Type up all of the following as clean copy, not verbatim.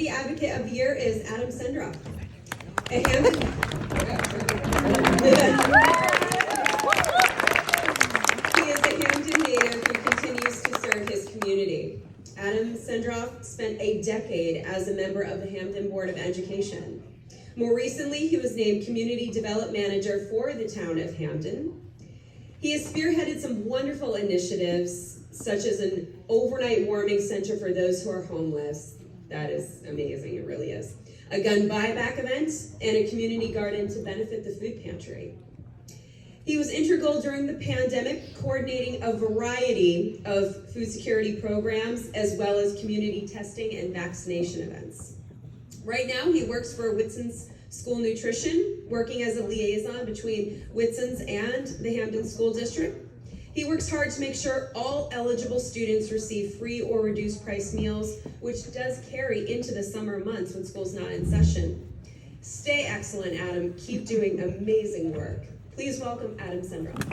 Community Advocate of the Year is Adam Sendroff. A Hamden. He is a Hamden native who continues to serve his community. Adam Sendroff spent a decade as a member of the Hamden Board of Education. More recently, he was named Community Development Manager for the town of Hamden. He has spearheaded some wonderful initiatives, such as an overnight warming center for those who are homeless. That is amazing, it really is. A gun buyback event, and a community garden to benefit the food pantry. He was integral during the pandemic, coordinating a variety of food security programs, as well as community testing and vaccination events. Right now, he works for Whitson's School Nutrition, working as a liaison between Whitson's and the Hamden School District. He works hard to make sure all eligible students receive free or reduced price meals, which does carry into the summer months when school's not in session. Stay excellent, Adam. Keep doing amazing work. Please welcome Adam Sendroff.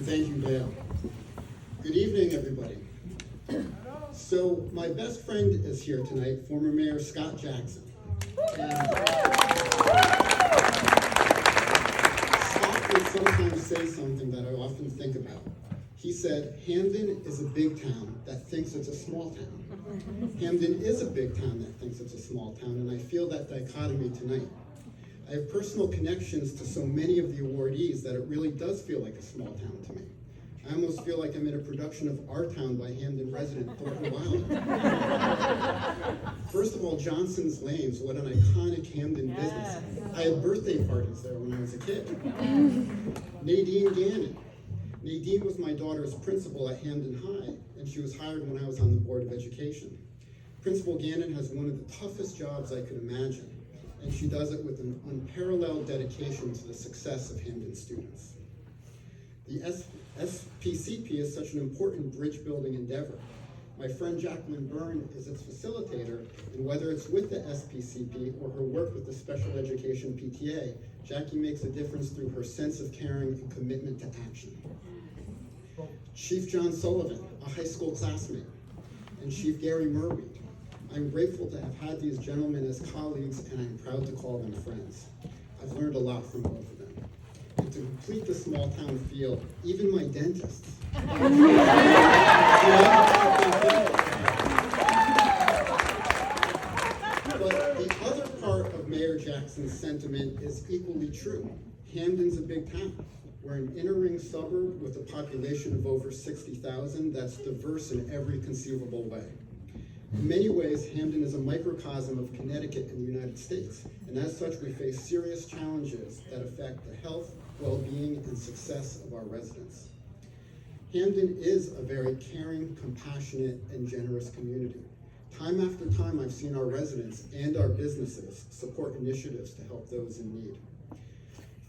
Thank you, Dale. Good evening, everybody. So my best friend is here tonight, former Mayor Scott Jackson. And Scott would sometimes say something that I often think about. He said, Hamden is a big town that thinks it's a small town. Hamden is a big town that thinks it's a small town, and I feel that dichotomy tonight. I have personal connections to so many of the awardees that it really does feel like a small town to me. I almost feel like I'm in a production of Our Town by Hamden resident Thornton Wilder. First of all, Johnson's Lanes, what an iconic Hamden business. I had birthday parties there when I was a kid. Nadine Gannon. Nadine was my daughter's principal at Hamden High, and she was hired when I was on the Board of Education. Principal Gannon has one of the toughest jobs I could imagine, and she does it with an unparalleled dedication to the success of Hamden students. The SPCP is such an important bridge-building endeavor. My friend Jacqueline Byrne is its facilitator, and whether it's with the SPCP or her work with the Special Education PTA, Jackie makes a difference through her sense of caring and commitment to action. Chief John Sullivan, a high school classmate, and Chief Gary Merweed. I'm grateful to have had these gentlemen as colleagues, and I'm proud to call them friends. I've learned a lot from both of them. And to complete the small town feel, even my dentist. But the other part of Mayor Jackson's sentiment is equally true. Hamden's a big town. We're an inner-ring suburb with a population of over 60,000 that's diverse in every conceivable way. In many ways, Hamden is a microcosm of Connecticut in the United States, and as such, we face serious challenges that affect the health, well-being, and success of our residents. Hamden is a very caring, compassionate, and generous community. Time after time, I've seen our residents and our businesses support initiatives to help those in need.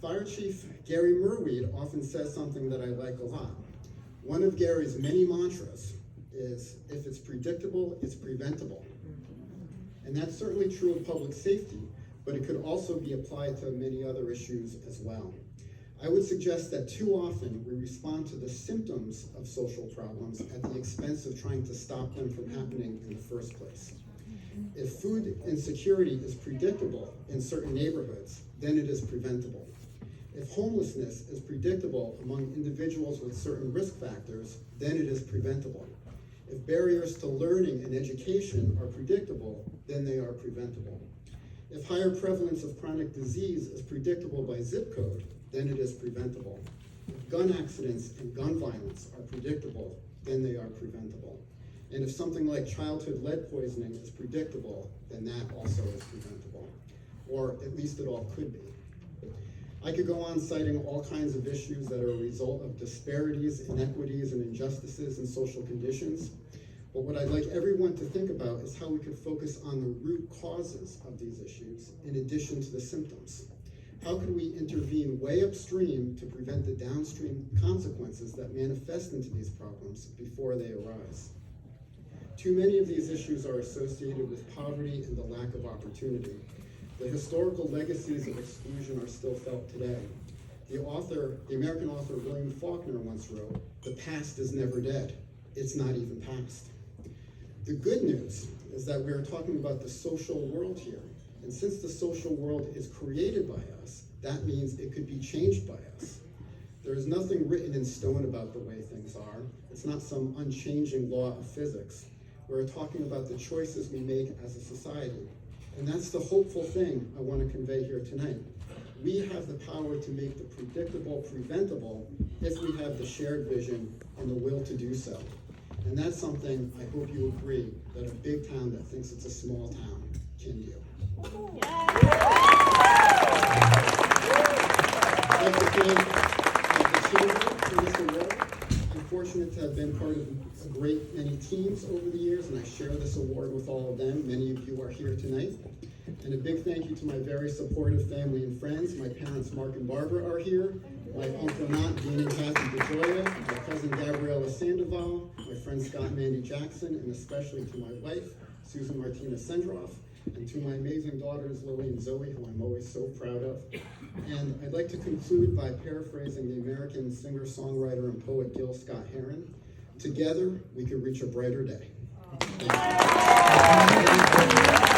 Fire Chief Gary Merweed often says something that I like a lot. One of Gary's many mantras is, if it's predictable, it's preventable. And that's certainly true of public safety, but it could also be applied to many other issues as well. I would suggest that too often we respond to the symptoms of social problems at the expense of trying to stop them from happening in the first place. If food insecurity is predictable in certain neighborhoods, then it is preventable. If homelessness is predictable among individuals with certain risk factors, then it is preventable. If barriers to learning and education are predictable, then they are preventable. If higher prevalence of chronic disease is predictable by zip code, then it is preventable. If gun accidents and gun violence are predictable, then they are preventable. And if something like childhood lead poisoning is predictable, then that also is preventable. Or at least it all could be. I could go on citing all kinds of issues that are a result of disparities, inequities, and injustices in social conditions. But what I'd like everyone to think about is how we could focus on the root causes of these issues in addition to the symptoms. How could we intervene way upstream to prevent the downstream consequences that manifest into these problems before they arise? Too many of these issues are associated with poverty and the lack of opportunity. The historical legacies of exclusion are still felt today. The American author William Faulkner once wrote, "The past is never dead. It's not even past." The good news is that we are talking about the social world here. And since the social world is created by us, that means it could be changed by us. There is nothing written in stone about the way things are. It's not some unchanging law of physics. We're talking about the choices we make as a society. And that's the hopeful thing I want to convey here tonight. We have the power to make the predictable preventable if we have the shared vision and the will to do so. And that's something I hope you agree that a big town that thinks it's a small town can do. I'd like to thank the Chamber for this award. I'm fortunate to have been part of a great many teams over the years, and I share this award with all of them. Many of you are here tonight. And a big thank you to my very supportive family and friends. My parents, Mark and Barbara, are here. My uncle and aunt, Dean and Kathy DeJoya, my cousin Gabriella Sandoval, my friend Scott and Mandy Jackson, and especially to my wife, Susan Martina Sendroff, and to my amazing daughters, Lily and Zoe, who I'm always so proud of. And I'd like to conclude by paraphrasing the American singer, songwriter, and poet Gil Scott Heron. Together, we could reach a brighter day. Thank you.